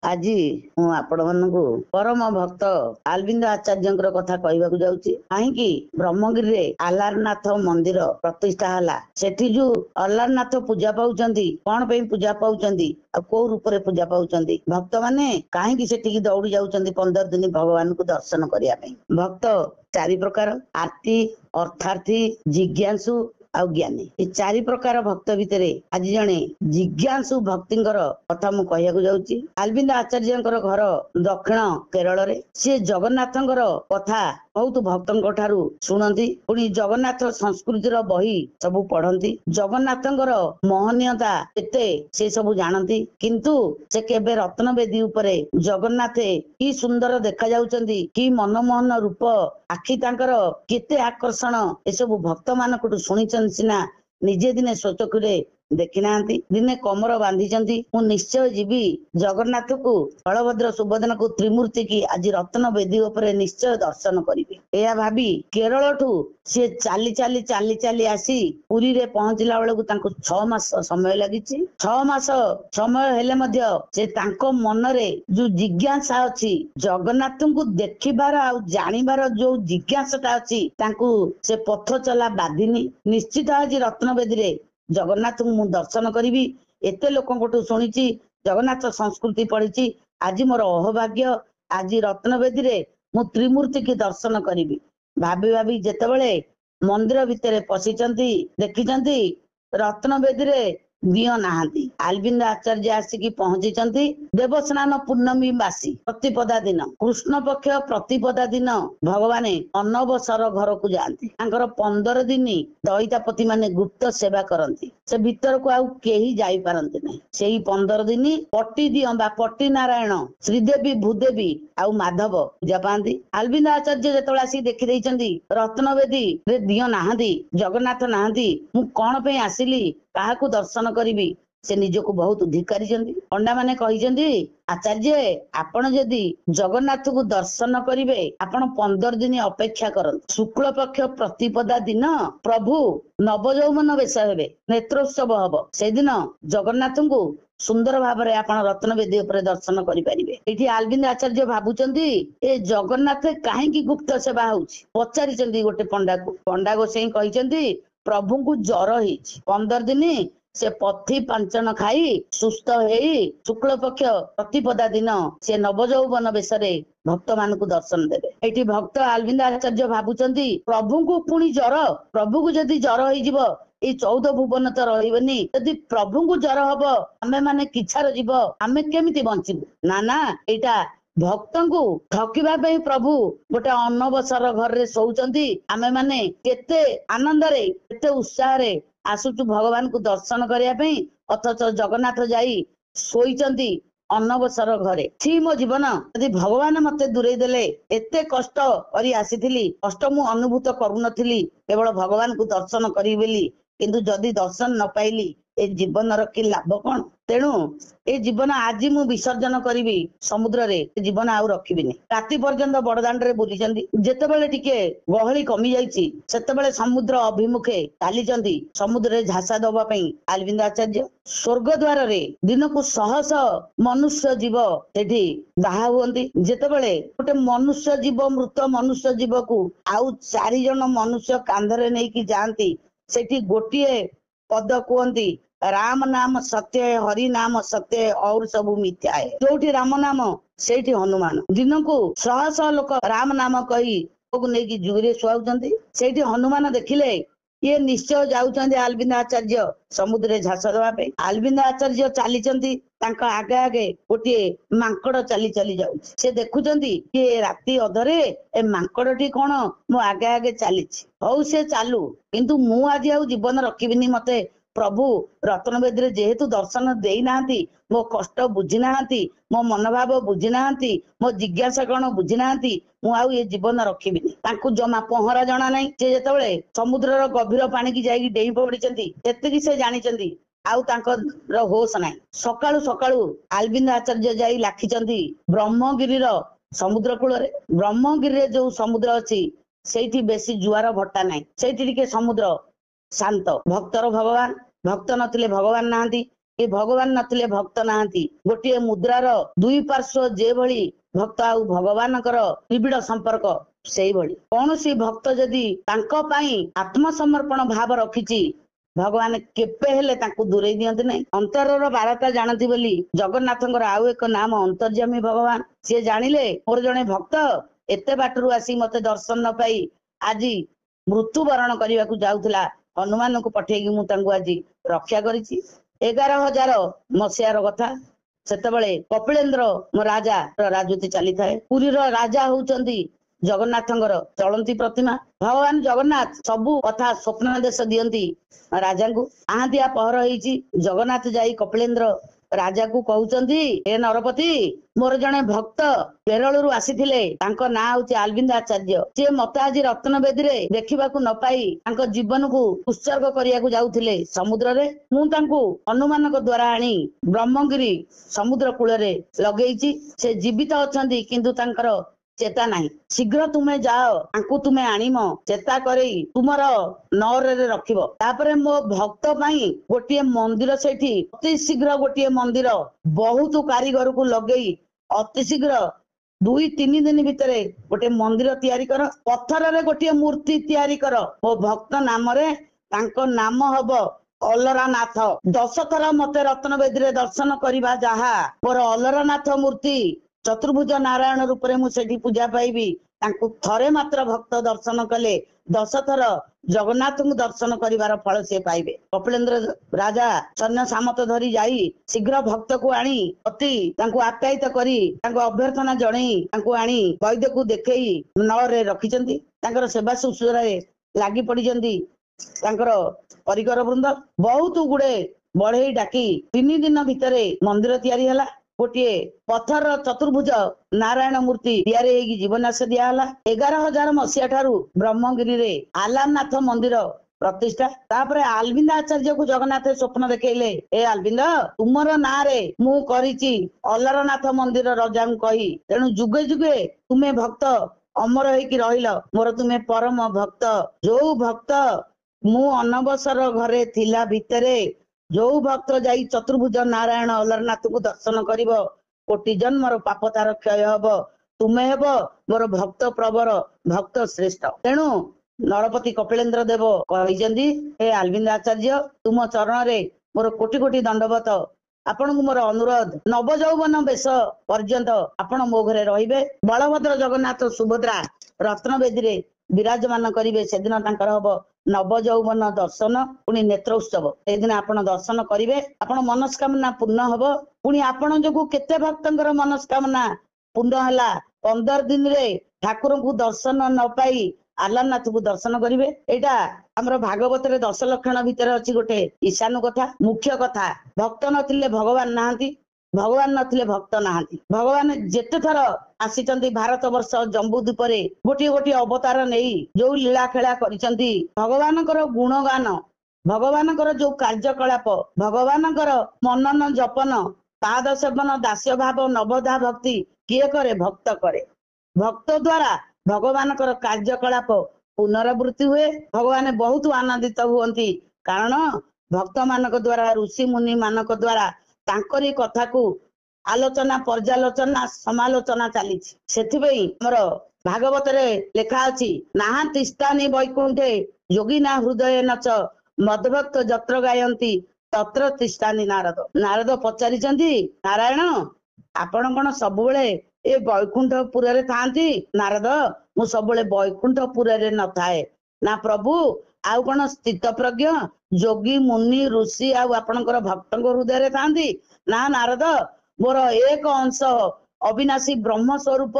आज आपको परम भक्त अरविंद आचार्य कथा कहवाक जाऊँगी। कहीं ब्रह्मगिरी रे अलारनाथ मंदिर प्रतिष्ठा है। सेठी जो अलारनाथ पूजा पाउछंती कौन पे पूजा पाउछंती को रूप में पूजा पाउछंती भक्त माने कहीं सेठी दौड़ी जाउछंती 15 दिन भगवान को दर्शन करने। भक्त चारि प्रकार आरती अर्थार्थी जिज्ञासु आ ज्ञानी ये चारि प्रकार भक्त भितर आज जड़े जिज्ञासु भक्तिंकर कथा मु कहवाक जाऊँगी। अरविंद आचार्य घर दक्षिण केरल रे सी जगन्नाथंकर कथा बहुत भक्तों ठारू शुणती पुणी जगन्नाथ संस्कृतिर बही सब पढ़ती जगन्नाथंकर महनीयता एते से सब जानती किंतु से केबे रत्नवेदी उपरे जगन्नाथ कि सुंदर देखा जाउचंदी कि मनमोहन रूप आखि तांकर केते आकर्षण ए सब भक्त मानकटू शुणिचन सिना निजे दिने स्वचक्षुरे देखी ना दिने कमर बांधी मु निश्चय जीवी जगन्नाथ को बलभद्र सुभद्रा को त्रिमूर्ति की आज रत्न वेदी उपरे निश्चय दर्शन करी यह भावी केरल ठू सी चाली चाली चाली चाली आसी पुरी रे पहुंचला बेलू 6 मास समय लगी 6 मास समय हेले मध्य से तांको मन रे जो जिज्ञासा अच्छी जगन्नाथ को देखिबार आ जानिबार जो जिज्ञासाटा अच्छी तांको से पथ चला बाधिनी निश्चित आज रत्न वेदी रे जगन्नाथ मु दर्शन करी एते लोक शुणी जगन्नाथ संस्कृति पढ़ी आज मोर अहोभाग्य आज रत्नवेदी रे मु त्रिमूर्ति की दर्शन करी भाभी भाभी जेतेबेले मंदिर भितर पशिचंती देखिचंती रत्नवेदी रे दियो नाहांती अरविंद आचार्य आसिकी पहुंची देवस्नान पूर्णमी बासी प्रतिपदा दिन कृष्ण पक्ष प्रतिपदा दिन भगवान अनवसर घर को जाती 15 दिन दईतापति माने गुप्त सेवा करती से भीतर को आउ केही जाई पारंती नहीं से 15 दिन पट्टी दियो बा पट्टी नारायण श्रीदेवी भूदेवी आउ माधव पूजा पाती अरविंद आचार्य जेतबेले आसी देखि देइचंदी रत्नवेदी रे दियो नाहांती जगन्नाथ नाहांती मु कोन पे आसिली काहाकू दर्शन करी से निजको बहुत धिकारी पंडा माने कही आचार्य आपण जदि जगन्नाथ को दर्शन करिवे आपण 15 दिन अपेक्षा करंतु शुक्ल पक्ष प्रतिपदा दिन प्रभु नवजौवन वेश हेबे नेत्रोत्सव हब से दिन जगन्नाथ को सुंदर भाव में आप रत्नवेदी उपर दर्शन करें। ये अरविंद आचार्य भावुंट ए जगन्नाथ कहीं गुप्त सेवा होउछि पचारि गोटे पंडा को पंडा गोसाई कही प्रभु को जर हो 15 दिन से पथी पांचन खाई सुस्थ हेई शुक्ल पक्ष प्रतिपदा दिन से नवजौवन वेश भक्त मान को दर्शन देवे। एठी भक्त अरविंद आचार्य भावुंट प्रभु को पुणी जर प्रभु को जदि जर हो 14 भुवन तो रही यदि प्रभु को जर हम आमे माने किछार जीव आमे केमिति बंचिबु ना एटा भक्त को ठकिबा प्रभु गोटे अनवसर घर रे सोचंती आमे माने केते आनंद रे केते उत्साह रे आसुचु भगवान को दर्शन करने अथच जगन्नाथ जाई सोईचंती अनवसर घरे छी मो जीवन यदि भगवान मते दूरे देले एते कष्ट करी आसीथिली कष्ट मु अनुभूत करूनथिली केवल भगवान को दर्शन करी बेली किंतु जदि दर्शन न पाइली ए जीवन की लाभ कौन तेणु ए जीवन आज मु विसर्जन करी समुद्र रे जीवन आउ रखिबिनी राति पर्यंत बड़दाण्ड रे बुली जेतेबेले टिके गहली कमी जाइछि सेतेबेले समुद्र अभिमुखे चालीचंदी समुद्र रे झासा दबा पई अरविंद आचार्य स्वर्ग द्वार रे दिन को शह शह मनुष्य जीव सेठी दाहा हुअंती जेतेबेले गोटे मनुष्य जीव मृत मनुष्य जीव को आउ 4 जन मनुष्य कांधरे नै कि जांती सेठी गोटिए पद कहती राम नाम सत्य है हरि नाम सत्य है और सब मिथ्या है जोठी राम नाम सेठी हनुमान दिन को शह शह लोक राम नाम कही नहीं जुगरे शुआउचंती सेठी हनुमान देखिले ये निश्चय जाउचंती अरविंद आचार्य समुद्र झास दवा पे अरविंद आचार्य चलीचंती तांका आगे आगे गोटे मांकड़ चली चली जाउछि से देखुचंती ये राति अधरे ए मांकड़टी कोन मो आगे आगे चलीछि हौ से चालू किंतु मु आज आउ जीवन रखिबिनी मते प्रभु रत्नवेदी रे जेहेतु दर्शन देई नाहंती मो कष्ट बुझी नाहंती मो मनोभाव बुझी नाहंती मो जिज्ञासा कौन बुझी नाहंती मु आउ ये जीवन रखिबिनी तांकु जमा पहरा जणा नाही से जेतेबेले समुद्रर गभीर पानी की जाई डेई पड़िचंती एतिकी से जानिचंती आउ तांकर होश नाही सकाळु सकाळु अरविंद आचार्य जाई लाखिचंती ब्रह्मगिरी समुद्र कूल रे ब्रह्मगिरी रे जो समुद्र अछि सेठी बेसी जुआर भट्टा नाही सेठी टिके समुद्र शांत भक्तर भगवान भक्त नथिले भगवान नाहंती ଏ ଭଗବାନ ନଥିଲେ ଭକ୍ତ ନାହାନ୍ତି। ଗୋଟିଏ ମୁଦ୍ରାର ଦୁଇ ପାର୍ଶ୍ୱ ଯେଭଳି ଭକ୍ତ ଆଉ ଭଗବାନଙ୍କର ନିବିଡ଼ ସମ୍ପର୍କ ସେଇଭଳି। କୌଣସି ଭକ୍ତ ଯଦି ତାଙ୍କ ପାଇଁ ଆତ୍ମସମର୍ପଣ ଭାବ ରଖିଛି ଭଗବାନ କେବେ ହେଲେ ତାଙ୍କୁ ଦୂରେଇ ଦିଅନ୍ତି ନାହିଁ। ଅନ୍ତରର ବାରତା ଜାଣନ୍ତି ବୋଲି ଜଗନ୍ନାଥଙ୍କର ଆଉ ଏକ ନାମ ଅନ୍ତର୍ଯ୍ୟାମୀ ଭଗବାନ। ସିଏ ଜାଣିଲେ ମୋର ଜଣେ ଭକ୍ତ ଏତେ ବାଟରୁ ଆସି ମତେ ଦର୍ଶନ ନ ପାଇ ଆଜି ମୃତ୍ୟୁବରଣ କରିବାକୁ ଯାଉଥିଲା, ହନୁମାନଙ୍କୁ ପଠେଇକି ମୁଁ ତାଙ୍କୁ ଆଜି ରକ୍ଷା କରିଛି। 11,000 ମସିହାର କଥା। ସେତେବେଳେ କପିଳେନ୍ଦ୍ର ରାଜା ରାଜୁତି ଚାଲିଥାଏ। ପୁରୀର ରାଜା ହଉଛନ୍ତି ଜଗନ୍ନାଥଙ୍କର ଚଳନ୍ତି ପ୍ରତିମା। ଭଗବାନ ଜଗନ୍ନାଥ ସବୁ କଥା ସ୍ୱପ୍ନ ଦେଶ ଦିଅନ୍ତି ରାଜାଙ୍କୁ। ଆହାନ୍ତିଆ ପହର ହେଇଛି, ଜଗନ୍ନାଥ ଯାଇ କପିଳେନ୍ଦ୍ର ରାଜାକୁ କହୁଛନ୍ତି, ଏ ନରପତି ମୋର ଜଣେ ଭକ୍ତ କେରଳରୁ ଆସିଥିଲେ, ତାଙ୍କ ନାଁ ହଉଛି ଆଲବିନ୍ଦ ଆଚାର୍ଯ୍ୟ। ସିଏ ମତେ ଆଜି ରତ୍ନବେଦୀରେ ଦେଖିବାକୁ ନ ପାଇ ତାଙ୍କ ଜୀବନକୁ ଉତ୍ସର୍ଗ କରିବାକୁ ଯାଉଥିଲେ ସମୁଦ୍ରରେ। ମୁଁ ତାଙ୍କୁ ହନୁମାନଙ୍କ ଦ୍ଵାରା ଆଣି ବ୍ରହ୍ମଗିରି ସମୁଦ୍ର କୂଳରେ ଲଗେଇଛି। ସେ ଜୀବିତ ଅଛନ୍ତି କିନ୍ତୁ ତାଙ୍କର ଚେତା ନାହିଁ। ଶୀଘ୍ର ତୁମେ ଯାଅ, ତାଙ୍କୁ ତୁମେ ଆଣିମ ଚେତା କରେଇ ତୁମର ନଅରରେ ରଖିବ। ତାପରେ ମୋ ଭକ୍ତ ପାଇଁ ଗୋଟିଏ ମନ୍ଦିର ସେଠି ଅତି ଶୀଘ୍ର ଗୋଟିଏ ମନ୍ଦିର ବହୁତ କାରିଗରକୁ ଲଗେଇ ଅତି ଶୀଘ୍ର 2-3 ଦିନ ଭିତରେ ଗୋଟେ ମନ୍ଦିର ତିଆରି କର। ପଥରରେ ଗୋଟିଏ ମୂର୍ତ୍ତି ତିଆରି କର ମୋ ଭକ୍ତ ନାମରେ। ତାଙ୍କ ନାମ ହବ ଅଲରାନାଥ। 10 ଥର ମତେ ରତ୍ନବେଦୀରେ ଦର୍ଶନ କରିବା ଯାହା ମୋର ଅଲରାନାଥ ମୂର୍ତ୍ତି ଚତୁର୍ଭୁଜ ନାରାୟଣ ରୂପରେ ମୁଁ ସେଠି ପୂଜା ପାଇବି। ତାଙ୍କୁ ଥରେ ମାତ୍ର ଭକ୍ତ ଦର୍ଶନ କଲେ 10 ଥର ଜଗନ୍ନାଥଙ୍କୁ ଦର୍ଶନ କରିବାର ଫଳ ସେ ପାଇବେ। କପିଳେନ୍ଦ୍ର ରାଜା ସୈନ୍ୟ ସାମତ ଧରି ଯାଇ ଶୀଘ୍ର ଭକ୍ତକୁ ଆଣି ଅତି ତାଙ୍କୁ ଆପ୍ୟାୟିତ କରି ତାଙ୍କୁ ଅଭ୍ୟର୍ଥନା ଜଣେଇ ତାଙ୍କୁ ଆଣି ବୈଦ୍ୟକୁ ଦେଖେଇ ନଅରରେ ରଖିଛନ୍ତି। ତାଙ୍କର ସେବା ଶୁଶ୍ରୂଷାରେ ଲାଗି ପଡିଛନ୍ତି ତାଙ୍କର ପରିକର ବୃନ୍ଦ। ବହୁତ ଗୁଡେ ବଢେଇ ଡାକି 3 ଦିନ ଭିତରେ ମନ୍ଦିର ତିଆରି ହେଲା। ଗୋଟିଏ ପଥରର ଚତୁର୍ଭୁଜ ନାରାୟଣ ମୂର୍ତ୍ତି ତିଆରି ହେଇକି ଜୀବନାଶ ଦିଆହେଲା। 11,000 ମସିହା ଠାରୁ ବ୍ରହ୍ମଗିରିରେ ଆଲାରନାଥ ମନ୍ଦିର ପ୍ରତିଷ୍ଠା। ତାପରେ ଆଲବିନ୍ଦ ଆଚାର୍ଯ୍ୟକୁ ଜଗନ୍ନାଥ ସ୍ୱପ୍ନ ଦେଖେଇଲେ, ଏ ଆଲବିନ୍ଦ ତୁମର ନାଁରେ ମୁଁ କରିଛି ଅଲାରନାଥ ମନ୍ଦିର ରଜାଙ୍କୁ କହି, ତେଣୁ ଯୁଗେ ଯୁଗେ ତୁମେ ଭକ୍ତ ଅମର ହେଇକି ରହିଲ। ମୋର ତୁମେ ପରମ ଭକ୍ତ। ଯୋଉ ଭକ୍ତ ମୁଁ ଅନବସର ଘରେ ଥିଲା ଭିତରେ ଯୋଉ ଭକ୍ତ ଯାଇ ଚତୁର୍ଭୁଜ ନାରାୟଣ ଅଲାରନାଥକୁ ଦର୍ଶନ କରିବ, କୋଟି ଜନ୍ମର ପାପ ତାର କ୍ଷୟ ହବ। ତୁମେ ହେବ ମୋର ଭକ୍ତ ପ୍ରବର, ଭକ୍ତ ଶ୍ରେଷ୍ଠ। ତେଣୁ ନରପତି କପିଳେନ୍ଦ୍ର ଦେବ କହିଛନ୍ତି, ହେ ଆଲବିନ୍ଦ ଆଚାର୍ଯ୍ୟ ତୁମ ଚରଣରେ ମୋର କୋଟି କୋଟି ଦଣ୍ଡବତ। ଆପଣଙ୍କୁ ମୋର ଅନୁରୋଧ, ନବଯୌବନ ବେଶ ପର୍ଯ୍ୟନ୍ତ ଆପଣ ମୋ ଘରେ ରହିବେ। ବଳଭଦ୍ର ଜଗନ୍ନାଥ ସୁଭଦ୍ରା ରତ୍ନବେଦୀରେ ବିରାଜମାନ କରିବେ। ସେଦିନ ତାଙ୍କର ହବ ନବଯୌବନ ଦର୍ଶନ, ପୁଣି ନେତ୍ର ଉତ୍ସବ। ସେଦିନ ଆପଣ ଦର୍ଶନ କରିବେ, ଆପଣ ମନସ୍କାମନା ପୂର୍ଣ୍ଣ ହବ। ପୁଣି ଆପଣ ଯୋଗୁ କେତେ ଭକ୍ତଙ୍କର ମନସ୍କାମନା ପୂର୍ଣ୍ଣ ହେଲା। 15 ଦିନରେ ଠାକୁରଙ୍କୁ ଦର୍ଶନ ନ ପାଇ ଆଲାରନାଥକୁ ଦର୍ଶନ କରିବେ। ଏଇଟା ଆମର ଭାଗବତରେ 10 ଲକ୍ଷଣ ଭିତରେ ଅଛି ଗୋଟେ ଈଶାନୁ କଥା, ମୁଖ୍ୟ କଥା। ଭକ୍ତ ନଥିଲେ ଭଗବାନ ନାହାନ୍ତି, ଭଗବାନ ନଥିଲେ ଭକ୍ତ ନାହାନ୍ତି। ଭଗବାନ ଯେତେ ଥର ଆସିଛନ୍ତି ଭାରତ ବର୍ଷ ଜମ୍ବୁ ଦ୍ୱୀପରେ ଗୋଟିଏ ଗୋଟିଏ ଅବତାର ନେଇ ଯୋଉ ଲୀଳା ଖେଳା କରିଛନ୍ତି, ଭଗବାନଙ୍କର ଗୁଣଗାନ, ଭଗବାନଙ୍କର ଯୋଉ କାର୍ଯ୍ୟକଳାପ, ଭଗବାନଙ୍କର ମନନ ଜପନ, ପାଦ ସେବନ, ଦାସ୍ୟ ଭାବ, ନବଧା ଭକ୍ତି କିଏ କରେ? ଭକ୍ତ କରେ। ଭକ୍ତ ଦ୍ଵାରା ଭଗବାନଙ୍କର କାର୍ଯ୍ୟକଳାପ ପୁନରାବୃତ୍ତି ହୁଏ। ଭଗବାନ ବହୁତ ଆନନ୍ଦିତ ହୁଅନ୍ତି, କାରଣ ଭକ୍ତ ମାନଙ୍କ ଦ୍ଵାରା, ଋଷି ମୁନି ମାନଙ୍କ ଦ୍ଵାରା ତାଙ୍କରି କଥାକୁ ଆଲୋଚନା, ପର୍ଯ୍ୟାଲୋଚନା, ସମାଲୋଚନା ଚାଲିଛି। ସେଥିପାଇଁ ଆମର ଭାଗବତରେ ଲେଖା ଅଛି, ନାହାନ୍ତି ସ୍ଥାନୀ ବୈକୁଣ୍ଠେ ଯୋଗିନା ହୃଦୟ ନଚ ମଦଭକ୍ତ ଯତ୍ର ଗାୟନ୍ତି ତତ୍ର ତିଷ୍ଠାନି ନାରଦ। ନାରଦ ପଚାରିଛନ୍ତି, ନାରାୟଣ ଆପଣ କଣ ସବୁବେଳେ ଏ ବୈକୁଣ୍ଠପୁରରେ ଥାଆନ୍ତି? ନାରଦ, ମୁଁ ସବୁବେଳେ ବୈକୁଣ୍ଠପୁରରେ ନଥାଏ ନା ପ୍ରଭୁ, ଆଉ କଣ ସ୍ଥିତ ପ୍ରଜ୍ଞ ଯୋଗୀ ମୁନି ଋଷି ଆଉ ଆପଣଙ୍କର ଭକ୍ତଙ୍କ ହୃଦୟରେ ଥାଆନ୍ତି? ନା ନାରଦ, ମୋର ଏକ ଅଂଶ ଅବିନାଶୀ ବ୍ରହ୍ମ ସ୍ୱରୂପ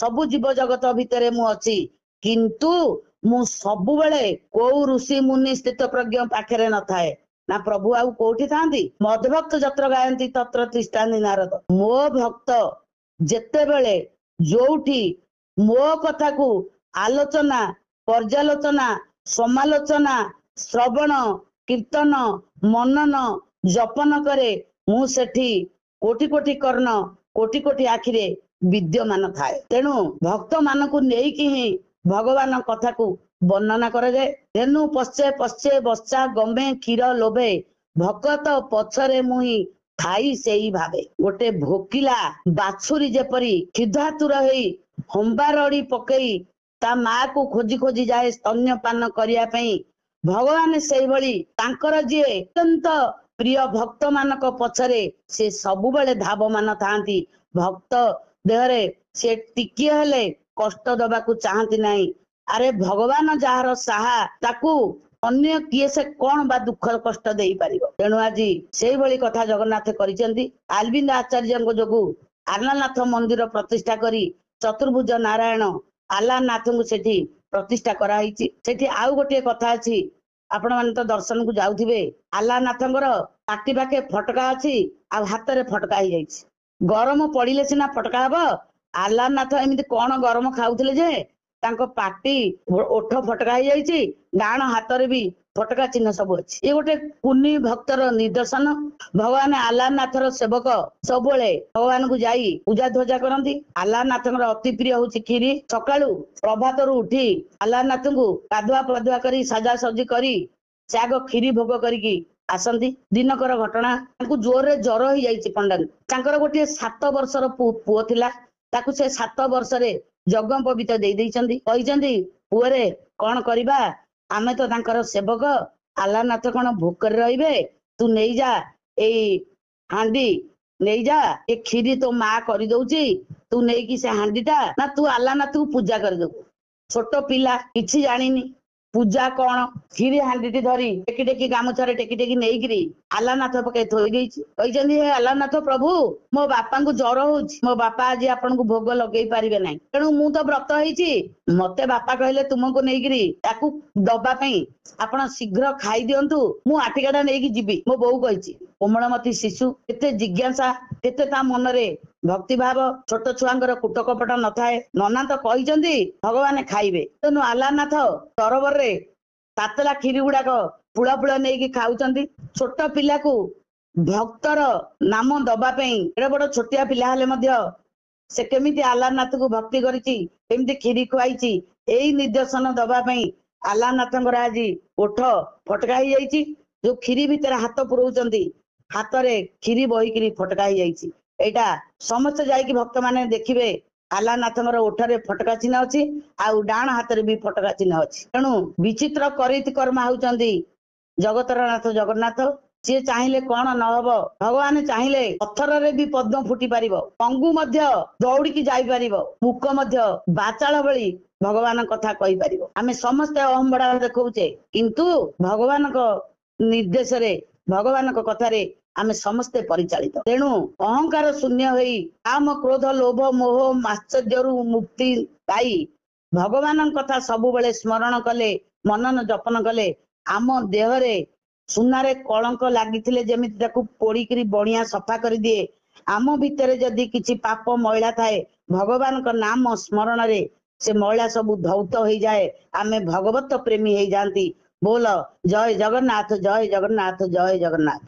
ସବୁ ଜୀବ ଜଗତ ଭିତରେ ମୁଁ ଅଛି, କିନ୍ତୁ ମୁଁ ସବୁବେଳେ କୋଉ ଋଷି ମୁନି ସ୍ଥିତ ପ୍ରଜ୍ଞ ପାଖରେ ନଥାଏ। ନା ପ୍ରଭୁ ଆଉ କୋଉଠି ଥାଆନ୍ତି? ମଦଭକ୍ତ ଯତ୍ର ଗାୟନ୍ତି ତତ୍ର ତିଷ୍ଠାନ୍ତି ନାରଦ। ମୋ ଭକ୍ତ ଯେତେବେଳେ ଯୋଉଠି ମୋ କଥାକୁ ଆଲୋଚନା, ପର୍ଯ୍ୟାଲୋଚନା, ସମାଲୋଚନା, ଶ୍ରବଣ, କୀର୍ତ୍ତନ, ମନନ, ଜପନ କରେ, ମୁଁ ସେଠି କୋଟି କୋଟି କର୍ଣ୍ଣ, କୋଟି କୋଟି ଆଖିରେ ବିଦ୍ୟମାନ ଥାଏ। ତେଣୁ ଭକ୍ତ ମାନଙ୍କୁ ନେଇକି ହିଁ ଭଗବାନ କଥାକୁ ବର୍ଣ୍ଣନା କରାଯାଏ। ତେଣୁ ପଶ୍ଚେ ପଶ୍ଚେ ବର୍ଷା ଗମେ କ୍ଷୀର ଲୋଭେ ଭକତ ପଛରେ ମୁହିଁ ଥାଇ ସେଇ ଭାବେ। ଗୋଟେ ଭୋକିଲା ବାଛୁରୀ ଯେପରି କ୍ଷୁଧାତୁର ହେଇ ହମ୍ବାରଡି ପକେଇ ତା ମାକୁ ଖୋଜି ଖୋଜି ଯାଏ ସ୍ତନ୍ୟପାନ କରିବା ପାଇଁ, ଭଗବାନ ସେଇଭଳି ତାଙ୍କର ଯିଏ ଅତ୍ୟନ୍ତ ପ୍ରିୟ ଭକ୍ତ ମାନଙ୍କ ପଛରେ ସେ ସବୁବେଳେ ଧାବମାନ ଥାନ୍ତି। ଭକ୍ତ ଦେହରେ ସେ ଟିକିଏ ହେଲେ କଷ୍ଟ ଦବାକୁ ଚାହାନ୍ତି ନାହିଁ। ଆରେ ଭଗବାନ ଯାହାର ସାହା, ତାକୁ ଅନ୍ୟ କିଏ ସେ କଣ ବା ଦୁଃଖ କଷ୍ଟ ଦେଇପାରିବ। ତେଣୁ ଆଜି ସେଇଭଳି କଥା ଜଗନ୍ନାଥ କରିଛନ୍ତି। ଆଲବିନ୍ଦ ଆଚାର୍ଯ୍ୟଙ୍କ ଯୋଗୁ ଆଲାରନାଥ ମନ୍ଦିର ପ୍ରତିଷ୍ଠା କରି ଚତୁର୍ଭୁଜ ନାରାୟଣ ଆଲାରନାଥଙ୍କୁ ସେଠି ପ୍ରତିଷ୍ଠା କରାହେଇଛି। ସେଠି ଆଉ ଗୋଟିଏ କଥା ଅଛି, ଆପଣ ମାନେ ତ ଦର୍ଶନକୁ ଯାଉଥିବେ, ଆଲାରନାଥଙ୍କର ପାଟି ପାଖେ ଫଟକା ଅଛି ଆଉ ହାତରେ ଫଟକା ହେଇଯାଇଛି। ଗରମ ପଡିଲେ ସିନା ଫଟକା ହବ। ଆଲାରନାଥ ଏମିତି କଣ ଗରମ ଖାଉଥିଲେ ଯେ ତାଙ୍କ ପାଟି ଓଠ ଫଟକା ହେଇଯାଇଛି, ଡାହାଣ ହାତରେ ବି ଫଟକା ଚିହ୍ନ ସବୁ ଅଛି। ଏ ଗୋଟେ କୁନି ଭକ୍ତର ନିଦର୍ଶନ। ଭଗବାନ ଆଲାରନାଥର ସେବକ ସବୁବେଳେ ଭଗବାନଙ୍କୁ ଯାଇ ପୂଜା ଧ୍ୱଜା କରନ୍ତି। ଆଲାରନାଥଙ୍କର ଅତି ପ୍ରିୟ ହଉଛି କ୍ଷୀରି। ସକାଳୁ ପ୍ରଭାତରୁ ଉଠି ଆଲାରନାଥଙ୍କୁ ଗାଧୁଆ ପାଧୁଆ କରି ସାଜାସଜି କରି ସେ ଆଗ କ୍ଷୀରି ଭୋଗ କରିକି ଆସନ୍ତି। ଦିନକର ଘଟଣା, ତାଙ୍କୁ ଜୋରରେ ଜ୍ୱର ହେଇଯାଇଛି ପଣ୍ଡାଙ୍କୁ। ତାଙ୍କର ଗୋଟିଏ 7 ବର୍ଷର ପୁଅ ଥିଲା, ତାକୁ ସେ 7 ବର୍ଷରେ ଯଜ୍ଞ ପବିତ୍ର ଦେଇଛନ୍ତି। କହିଛନ୍ତି, ପୁଅରେ କଣ କରିବା, ଆମେ ତ ତାଙ୍କର ସେବକ, ଆଲାରନାଥ କଣ ଭୋକରେ ରହିବେ, ତୁ ନେଇଯା ଏଇ ହାଣ୍ଡି ନେଇଯା, ଏ କ୍ଷୀରି ତୋ ମା କରିଦଉଛି, ତୁ ନେଇକି ସେ ହାଣ୍ଡିଟା ନା ତୁ ଆଲାରନାଥକୁ ପୂଜା କରିଦବୁ। ଛୋଟ ପିଲା କିଛି ଜାଣିନି ପୂଜା କଣ, କ୍ଷୀରି ହାଣ୍ଡିଟି ଧରି ଟେକି ଟେକି ଗାମୁଛାରେ ଟେକି ଟେକି ନେଇକିରି ଆଲାରନାଥ ପକେଇ ଥୋଇ ଦେଇଛି। କହିଛନ୍ତି, ହେ ଆଲାରନାଥ ପ୍ରଭୁ, ମୋ ବାପାଙ୍କୁ ଜ୍ୱର ହଉଛି, ମୋ ବାପା ଆଜି ଆପଣଙ୍କୁ ଭୋଗ ଲଗେଇ ପାରିବେ ନାହିଁ, ତେଣୁ ମୁଁ ତ ବ୍ରତ ହେଇଛି, ମତେ ବାପା କହିଲେ ତୁମକୁ ନେଇକିରି ତାକୁ ଦବା ପାଇଁ, ଆପଣ ଶୀଘ୍ର ଖାଇଦିଅନ୍ତୁ, ମୁଁ ଆଟିକାଟା ନେଇକି ଯିବି। ମୋ ବୋଉ କହିଛି। କୋମଳମତି ଶିଶୁ, କେତେ ଜିଜ୍ଞାସା, କେତେ ତା ମନରେ ଭକ୍ତିଭାବ। ଛୋଟ ଛୁଆଙ୍କର କୁଟ କପଟ ନଥାଏ। ନନା ତ କହିଛନ୍ତି ଭଗବାନ ଖାଇବେ। ତେଣୁ ଆଲାରନାଥ ସରୋବରରେ ତାତଲା କ୍ଷୀରି ଗୁଡାକ ପୁଳ ପୁଳ ନେଇକି ଖାଉଛନ୍ତି। ଛୋଟ ପିଲାକୁ ଭକ୍ତର ନାମ ଦବା ପାଇଁ, ଏଡେ ବଡ ଛୋଟିଆ ପିଲା ହେଲେ ମଧ୍ୟ ସେ କେମିତି ଆଲାରନାଥକୁ ଭକ୍ତି କରିଛି, କେମିତି କ୍ଷୀରି ଖୁଆଇଛି, ଏଇ ନିଦର୍ଶନ ଦବା ପାଇଁ ଆଲାରନାଥଙ୍କର ଆଜି ଓଠ ଫଟକା ହେଇଯାଇଛି। ଯୋଉ କ୍ଷୀରି ଭିତରେ ହାତ ପୁରଉଛନ୍ତି, ହାତରେ କ୍ଷୀରି ବହିକିରି ଫଟକା ହେଇଯାଇଛି। ଏଇଟା ସମସ୍ତେ ଯାଇକି ଭକ୍ତ ମାନେ ଦେଖିବେ, ଆଲାରନାଥଙ୍କର ଓଠରେ ଫଟକା ଚିହ୍ନ ଅଛି, ଆଉ ଡାହାଣ ହାତରେ ବି ଫଟକା ଚିହ୍ନ ଅଛି। ତେଣୁ ବିଚିତ୍ର କରିତି କର୍ମା ହଉଛନ୍ତି ଜଗତର ନାଥ ଜଗନ୍ନାଥ। ସିଏ ଚାହିଁଲେ କଣ ନହବ। ଭଗବାନ ଚାହିଁଲେ ପଥରରେ ବି ପଦ୍ମ ଫୁଟି ପାରିବ, ପଙ୍ଗୁ ମଧ୍ୟ ଦୌଡ଼ିକି ଯାଇପାରିବ, ମୁକ ମଧ୍ୟ ବାଚାଳ ଭଳି ଭଗବାନଙ୍କ କଥା କହିପାରିବ। ଆମେ ସମସ୍ତେ ଅହମ୍ବଡା ଦେଖଉଛେ, କିନ୍ତୁ ଭଗବାନଙ୍କ ନିର୍ଦ୍ଦେଶରେ, ଭଗବାନଙ୍କ କଥାରେ ଆମେ ସମସ୍ତେ ପରିଚାଳିତ। ତେଣୁ ଅହଙ୍କାର ଶୂନ୍ୟ ହୋଇ କାମ କ୍ରୋଧ ଲୋଭ ମୋହ ମାଶ୍ଚର୍ଯ୍ୟରୁ ମୁକ୍ତି ପାଇ ଭଗବାନଙ୍କ କଥା ସବୁବେଳେ ସ୍ମରଣ କଲେ, ମନନ ଜପନ କଲେ, ଆମ ଦେହରେ ସୁନାରେ କଳଙ୍କ ଲାଗିଥିଲେ ଯେମିତି ତାକୁ ପୋଡିକିରି ବଣିଆ ସଫା କରିଦିଏ, ଆମ ଭିତରେ ଯଦି କିଛି ପାପ ମଇଳା ଥାଏ, ଭଗବାନଙ୍କ ନାମ ସ୍ମରଣରେ ସେ ମଇଳା ସବୁ ଧୌତ ହେଇଯାଏ, ଆମେ ଭଗବତ ପ୍ରେମୀ ହେଇଯାଆନ୍ତି। ବୋଲ ଜୟ ଜଗନ୍ନାଥ, ଜୟ ଜଗନ୍ନାଥ, ଜୟ ଜଗନ୍ନାଥ।